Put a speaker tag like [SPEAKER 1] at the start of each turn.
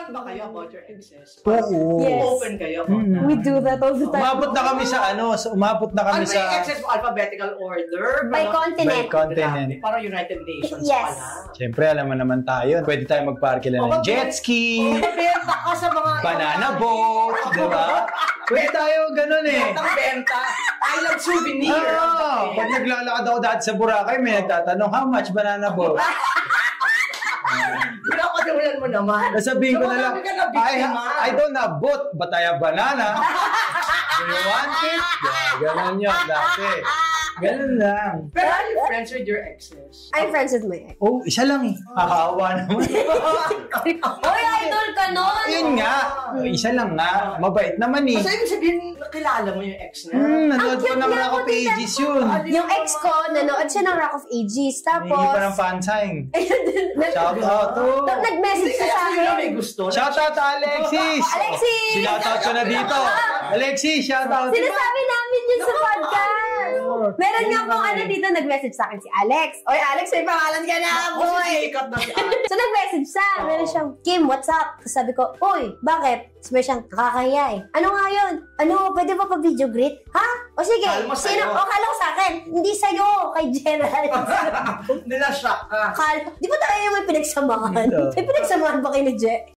[SPEAKER 1] nag-chat ba kayo about your exes?
[SPEAKER 2] Oo.
[SPEAKER 3] Yes.
[SPEAKER 1] Open kayo about that?
[SPEAKER 3] We do that all the time.
[SPEAKER 2] Umabot na kami sa umabot na kami
[SPEAKER 1] Ano ba
[SPEAKER 2] sa...
[SPEAKER 1] yung exes mo? Alphabetical order?
[SPEAKER 3] By continent.
[SPEAKER 2] By continent.
[SPEAKER 1] Parang United Nations
[SPEAKER 3] Yes.
[SPEAKER 1] pala.
[SPEAKER 2] Siyempre, alam mo naman tayo. Pwede tayo magparke lang ng jet ski,
[SPEAKER 1] Mabenta ka sa mga...
[SPEAKER 2] banana boat, di ba? Pwede tayo ganun eh.
[SPEAKER 1] Benta. Island souvenir.
[SPEAKER 2] Oo. Pag naglalakad ako dati sa Boracay, may nagtatanong, how much banana boat?
[SPEAKER 1] Pinapatulan mo naman.
[SPEAKER 2] Nasabihin ko na lang,
[SPEAKER 1] Marami ka na biktima.
[SPEAKER 2] I don't have boat, but I have banana. Do you want it? Ganun yun dati. Ganun lang.
[SPEAKER 1] Pero are you friends with your exes?
[SPEAKER 3] I'm friends with my ex.
[SPEAKER 2] Oh, isa lang eh. Nakakaawa naman.
[SPEAKER 3] Oy, idol ka nun!
[SPEAKER 2] Yun nga. Isa lang nga. Mabait naman eh.
[SPEAKER 1] So, ibig sabihin, nakilala mo yung ex na?
[SPEAKER 2] Nanood ko ng Rock of Ages yun.
[SPEAKER 3] Yung ex ko, nanood siya ng Rock of Ages.
[SPEAKER 2] Hindi
[SPEAKER 3] Tapos...
[SPEAKER 2] pa ng fansaying.
[SPEAKER 3] Shout
[SPEAKER 2] Shout out to...
[SPEAKER 3] Nag-message siya sa
[SPEAKER 1] Sino may
[SPEAKER 3] akin.
[SPEAKER 1] gusto?
[SPEAKER 2] Shout out to Alexis!
[SPEAKER 3] Alexis!
[SPEAKER 2] Shout out ko na dito. Alexis, shout out.
[SPEAKER 3] Sinasabi namin yun sa podcast. Meron nga pong dito, nag-message sa akin si Alex. Oy, Alex, may pangalan ka na, boy!
[SPEAKER 1] Sikat na si Alex.
[SPEAKER 3] So, nag-message siya. Meron siyang, Kim, what's up? Tapos sabi ko, Uy, bakit? Sabi siyang, nakakaya eh. Ano nga yun? Ano, pwede ba pa-video greet? Ha? O sige,
[SPEAKER 1] Kala mo
[SPEAKER 3] sino?
[SPEAKER 1] sa'yo.
[SPEAKER 3] O, kala ko sa akin. Hindi sa'yo, kay Gerald.
[SPEAKER 1] Nila-shock ka.
[SPEAKER 3] Di ba tayo yung may pinagsamahan?
[SPEAKER 2] Dito.
[SPEAKER 3] May pinagsamahan ba kayo ni Je?